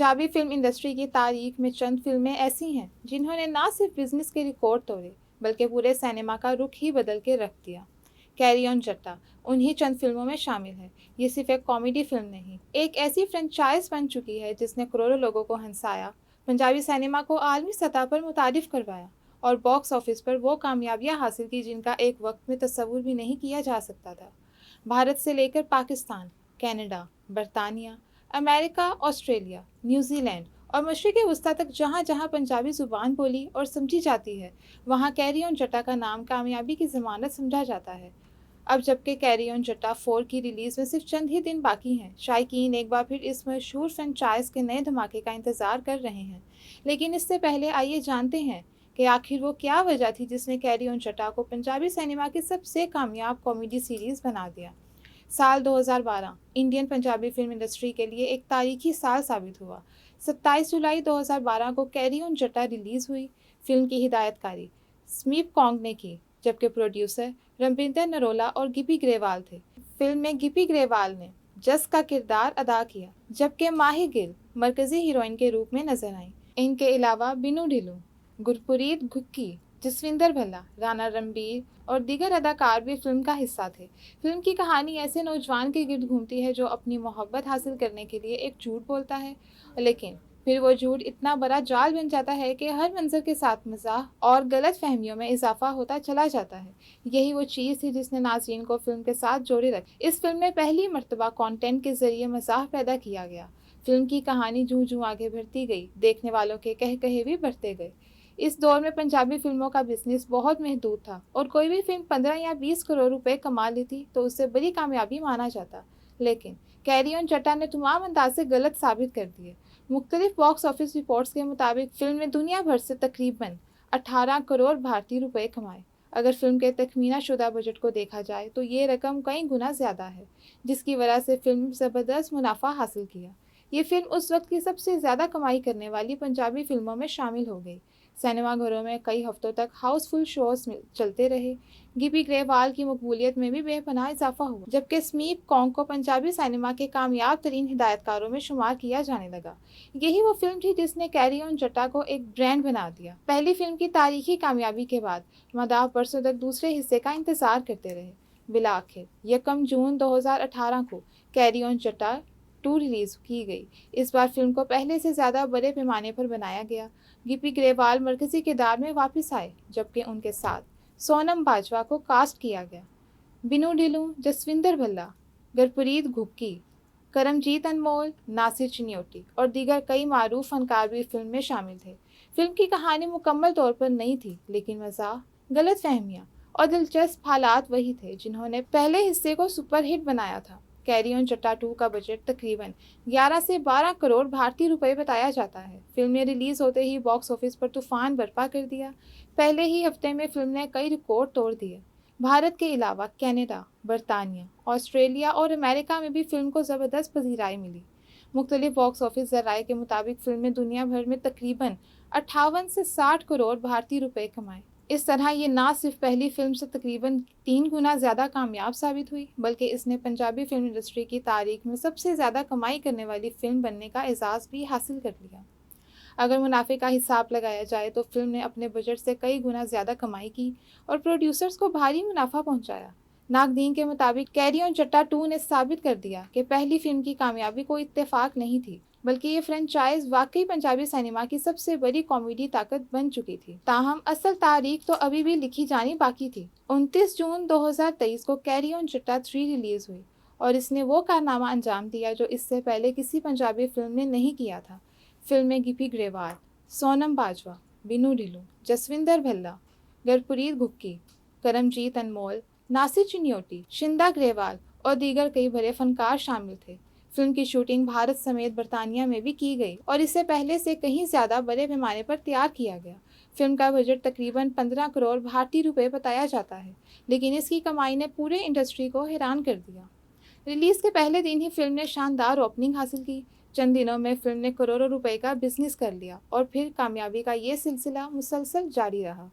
Punjabi film industry की तारीख में चंद फिल्में ऐसी हैं जिन्होंने ना सिर्फ बिजनेस के रिकॉर्ड तोड़े बल्कि पूरे सिनेमा का रुख ही बदल के रख दिया। कैरी ऑन जट्टा उन्हीं चंद फिल्मों में शामिल है। ये सिर्फ एक कॉमेडी फिल्म नहीं, एक ऐसी फ्रेंचाइज बन चुकी है जिसने करोड़ों लोगों को हंसाया, पंजाबी सिनेमा को आलमी सतह पर मुतारिफ करवाया और बॉक्स ऑफिस पर वो कामयाबियां हासिल की जिनका एक वक्त में तस्वुर भी नहीं किया जा सकता था। भारत से लेकर पाकिस्तान, कनाडा, बरतानिया, अमेरिका, ऑस्ट्रेलिया, न्यूजीलैंड और मशरिक़ वस्ती तक जहाँ जहाँ पंजाबी ज़ुबान बोली और समझी जाती है, वहाँ कैरी ऑन जट्टा का नाम कामयाबी की ज़मानत समझा जाता है। अब जबकि कैरी ऑन जट्टा 4 की रिलीज़ में सिर्फ चंद ही दिन बाकी हैं, शायकीन एक बार फिर इस मशहूर फ्रेंचाइज के नए धमाके का इंतज़ार कर रहे हैं। लेकिन इससे पहले आइए जानते हैं कि आखिर वो क्या वजह थी जिसने कैरी ऑन जट्टा को पंजाबी सिनेमा की सबसे कामयाब कॉमेडी सीरीज़ बना दिया। साल 2012 इंडियन पंजाबी फिल्म इंडस्ट्री के लिए एक तारीखी साल साबित हुआ। 27 जुलाई 2012 को कैरी ऑन जट्टा रिलीज़ हुई। फिल्म की हिदायतकारी स्मीप कॉन्ग ने की, जबकि प्रोड्यूसर रविंदर नरोला और गिपी ग्रेवाल थे। फिल्म में गिपी ग्रेवाल ने जस का किरदार अदा किया, जबकि माही गिल मरकजी हीरोइन के रूप में नजर आई। इनके अलावा बिनू ढिल्लों, गुरप्रीत घुक्की, जसविंदर भल्ला, राणा रणबीर और दीगर अदाकार भी फिल्म का हिस्सा थे। फिल्म की कहानी ऐसे नौजवान के गिर्द घूमती है जो अपनी मोहब्बत हासिल करने के लिए एक झूठ बोलता है, लेकिन फिर वो झूठ इतना बड़ा जाल बन जाता है कि हर मंजर के साथ मजाक और गलत फहमियों में इजाफा होता चला जाता है। यही वो चीज़ थी जिसने नाज़रीन को फिल्म के साथ जोड़े रखा। इस फिल्म में पहली मर्तबा कंटेंट के जरिए मजाक पैदा किया गया। फिल्म की कहानी जूं जूं आगे बढ़ती गई, देखने वालों के कह कहे भी बढ़ते गए। इस दौर में पंजाबी फिल्मों का बिजनेस बहुत महदूद था और कोई भी फिल्म 15 या 20 करोड़ रुपए कमा लेती तो उससे बड़ी कामयाबी माना जाता। लेकिन कैरी ऑन जट्टा ने तमाम अंदाज से गलत साबित कर दिए। मुख्तलिफ बॉक्स ऑफिस रिपोर्ट्स के मुताबिक फिल्म ने दुनिया भर से तकरीबन 18 करोड़ भारतीय रुपए कमाए। अगर फिल्म के तखमीना शुदा बजट को देखा जाए तो ये रकम कई गुना ज़्यादा है, जिसकी वजह से फिल्म ज़बरदस्त मुनाफा हासिल किया। ये फिल्म उस वक्त की सबसे ज़्यादा कमाई करने वाली पंजाबी फिल्मों में शामिल हो गई। सिनेमाघरों में कई हफ्तों तक हाउसफुल शोज चलते रहे। गिपी ग्रेवाल की मकबूलियत में भी बेपनाह इजाफा हुआ, जबकि स्मीप कॉन्ग को पंजाबी सिनेमा के कामयाब तरीन हिदायतकारों में शुमार किया जाने लगा। यही वो फिल्म थी जिसने कैरी ऑन जट्टा को एक ब्रांड बना दिया। पहली फिल्म की तारीखी कामयाबी के बाद मदाह बरसों तक दूसरे हिस्से का इंतजार करते रहे। बिला आखिर 1 जून 2018 को कैरी ऑन जट्टा 2 रिलीज की गई। इस बार फिल्म को पहले से ज़्यादा बड़े पैमाने पर बनाया गया। गिपी ग्रेवाल मरकजी किरदार में वापस आए, जबकि उनके साथ सोनम बाजवा को कास्ट किया गया। बिनू ढिल्लों, जसविंदर भल्ला, गुरप्रीत घुक्की, करमजीत अनमोल, नासिर चिन्योटी और दीगर कई मारूफ फनकार भी फिल्म में शामिल थे। फिल्म की कहानी मुकम्मल तौर पर नई थी, लेकिन मज़ाक, गलत फहमियाँ और दिलचस्प हालात वही थे जिन्होंने पहले हिस्से को सुपरहिट बनाया था। कैरी ऑन जट्टा 2 का बजट तकरीबन 11 से 12 करोड़ भारतीय रुपए बताया जाता है। फिल्म ने रिलीज होते ही बॉक्स ऑफिस पर तूफान बर्पा कर दिया। पहले ही हफ्ते में फिल्म ने कई रिकॉर्ड तोड़ दिए। भारत के अलावा कनाडा, बरतानिया, ऑस्ट्रेलिया और अमेरिका में भी फिल्म को ज़बरदस्त पजीराई मिली। मुख्तलिफ बॉक्स ऑफिस जराये के मुताबिक फिल्म ने दुनिया भर में तकरीबन 58 से 60 करोड़ भारतीय रुपए कमाए। इस तरह ये ना सिर्फ पहली फिल्म से तकरीबन 3 गुना ज़्यादा कामयाब साबित हुई, बल्कि इसने पंजाबी फिल्म इंडस्ट्री की तारीख में सबसे ज़्यादा कमाई करने वाली फिल्म बनने का एजाज़ भी हासिल कर लिया। अगर मुनाफे का हिसाब लगाया जाए तो फिल्म ने अपने बजट से कई गुना ज़्यादा कमाई की और प्रोड्यूसर्स को भारी मुनाफा पहुंचाया। नाकदीन के मुताबिक कैरी ऑन जट्टा 2 ने साबित कर दिया कि पहली फिल्म की कामयाबी कोई इत्तेफाक नहीं थी, बल्कि ये फ्रेंचाइज वाकई पंजाबी सिनेमा की सबसे बड़ी कॉमेडी ताकत बन चुकी थी। ताहम असल तारीख तो अभी भी लिखी जानी बाकी थी। 29 जून 2023 को कैरी ऑन जट्टा 3 रिलीज हुई और इसने वो कारनामा अंजाम दिया जो इससे पहले किसी पंजाबी फिल्म ने नहीं किया था। फिल्म में गिपी ग्रेवाल, सोनम बाजवा, बिनू ढिल्लों, जसविंदर भल्ला, गुरप्रीत घुक्की, करमजीत अनमोल, नासिर चिन्योटी, शिंदा ग्रेवाल और दीगर कई बड़े फनकार शामिल थे। फिल्म की शूटिंग भारत समेत बरतानिया में भी की गई और इसे पहले से कहीं ज़्यादा बड़े पैमाने पर तैयार किया गया। फिल्म का बजट तकरीबन 15 करोड़ भारतीय रुपए बताया जाता है, लेकिन इसकी कमाई ने पूरे इंडस्ट्री को हैरान कर दिया। रिलीज़ के पहले दिन ही फिल्म ने शानदार ओपनिंग हासिल की। चंद दिनों में फिल्म ने करोड़ों रुपए का बिजनेस कर लिया और फिर कामयाबी का ये सिलसिला मुसलसल जारी रहा।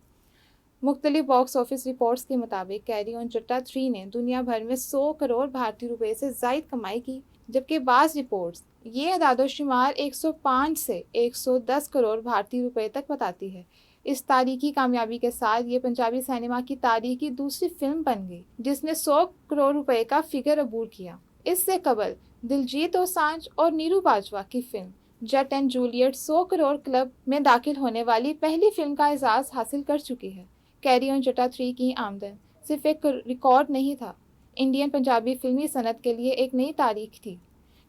मुख्तलिफ बॉक्स ऑफिस रिपोर्ट्स के मुताबिक कैरी ऑन जट्टा 3 ने दुनिया भर में 100 करोड़ भारतीय रुपए से ज़ायद कमाई की, जबकि बाज़ रिपोर्ट्स ये अदाद-ओ-शुमार 105 से 110 करोड़ भारतीय रुपए तक बताती है। इस तारीखी कामयाबी के साथ ये पंजाबी सिनेमा की तारीख की दूसरी फिल्म बन गई जिसने 100 करोड़ रुपए का फिगर अबूर किया। इससे कबल दिलजीत दोसांझ और नीरू बाजवा की film Jatt and Juliet 100 crore club में दाखिल होने वाली पहली फिल्म का एजाज़ हासिल कर चुकी है। कैरी ऑन जट्टा 3 की आमदन सिर्फ एक रिकॉर्ड नहीं था, इंडियन पंजाबी फिल्मी सनत के लिए एक नई तारीख थी।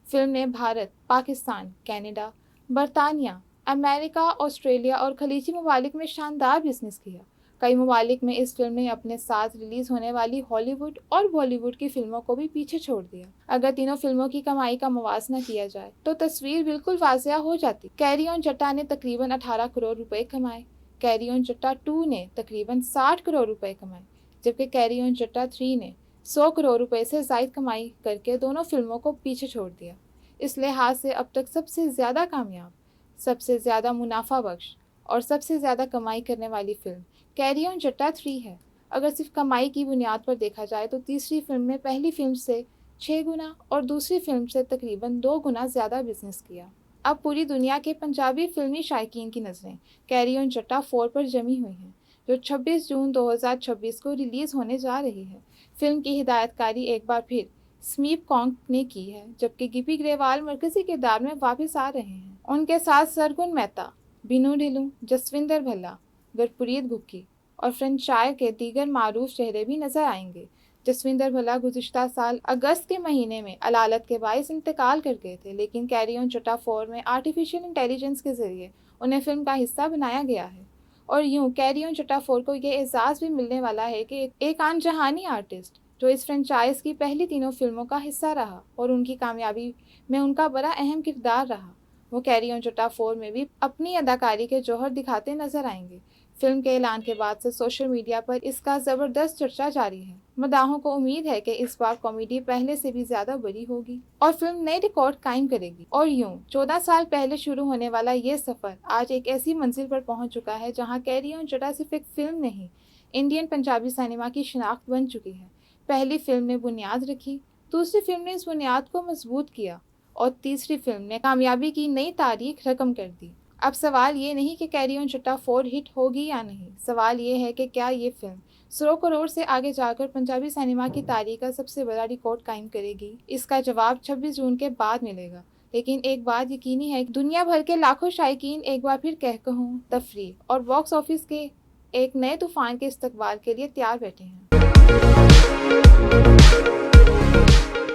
फिल्म ने भारत, पाकिस्तान, कनाडा, बरतानिया, अमेरिका, ऑस्ट्रेलिया और खलीजी ममालिक में शानदार बिजनेस किया। कई ममालिक में इस फिल्म ने अपने साथ रिलीज होने वाली हॉलीवुड और बॉलीवुड की फिल्मों को भी पीछे छोड़ दिया। अगर तीनों फिल्मों की कमाई का मुवाजना किया जाए तो तस्वीर बिल्कुल वाज़िया हो जाती। कैरी ऑन जट्टा ने तकरीबन 18 करोड़ रुपए कमाए। कैरी ऑन जट्टा 2 ने तकरीबन 60 करोड़ रुपए कमाए, जबकि कैरी ऑन जट्टा 3 ने 100 करोड़ रुपए से ज़ायद कमाई करके दोनों फिल्मों को पीछे छोड़ दिया। इस लिहाज से अब तक सबसे ज़्यादा कामयाब, सबसे ज़्यादा मुनाफा बख्श और सबसे ज़्यादा कमाई करने वाली फिल्म कैरी ऑन जट्टा 3 है। अगर सिर्फ कमाई की बुनियाद पर देखा जाए तो तीसरी फिल्म में पहली फिल्म से 6 गुना और दूसरी फिल्म से तकरीबन 2 गुना ज़्यादा बिजनेस किया। अब पूरी दुनिया के पंजाबी फिल्मी शायकीन की नज़रें कैरी ऑन जट्टा 4 पर जमी हुई हैं, जो 26 जून 2026 को रिलीज़ होने जा रही है। फिल्म की हिदायतकारी एक बार फिर स्मीप कॉन्ग ने की है, जबकि गिपी ग्रेवाल मरकजी किरदार में वापस आ रहे हैं। उनके साथ सरगुन मेहता, बिनू ढिल्लों, जसविंदर भल्ला, गुरप्रीत भुक्की और फ्रेंचायर के दीगर मारूफ चेहरे भी नजर आएंगे। जसविंदर भल्ला गुज़िश्ता साल अगस्त के महीने में अलालत के बाइस इंतकाल कर गए थे, लेकिन कैरी ऑन जट्टा 4 में आर्टिफिशियल इंटेलिजेंस के जरिए उन्हें फिल्म का हिस्सा बनाया गया है। और यूं कैरी ऑन जट्टा 4 को ये एजाज़ भी मिलने वाला है कि एक अनजहानी आर्टिस्ट जो इस फ्रेंचाइज की पहली तीनों फिल्मों का हिस्सा रहा और उनकी कामयाबी में उनका बड़ा अहम किरदार रहा, वो कैरी ऑन जट्टा 4 में भी अपनी अदाकारी के जौहर दिखाते नजर आएंगे। फिल्म के ऐलान के बाद से सोशल मीडिया पर इसका ज़बरदस्त चर्चा जारी है। मदाहों को उम्मीद है कि इस बार कॉमेडी पहले से भी ज़्यादा बड़ी होगी और फिल्म नए रिकॉर्ड कायम करेगी। और यूं 14 साल पहले शुरू होने वाला ये सफ़र आज एक ऐसी मंजिल पर पहुंच चुका है जहां कैरी ऑन जट्टा सिर्फ एक फिल्म नहीं, इंडियन पंजाबी सिनेमा की शिनाख्त बन चुकी है। पहली फिल्म ने बुनियाद रखी, दूसरी फिल्म ने इस बुनियाद को मजबूत किया और तीसरी फिल्म ने कामयाबी की नई तारीख रकम कर दी। अब सवाल ये नहीं कि कैरी ऑन जट्टा 4 हिट होगी या नहीं, सवाल ये है कि क्या ये फिल्म 100 करोड़ से आगे जाकर पंजाबी सिनेमा की तारीख का सबसे बड़ा रिकॉर्ड कायम करेगी। इसका जवाब 26 जून के बाद मिलेगा, लेकिन एक बात यकीनी है, दुनिया भर के लाखों शायकीन एक बार फिर कहूँ तफरीह और बॉक्स ऑफिस के एक नए तूफान के इस्तकबाल के लिए तैयार बैठे हैं।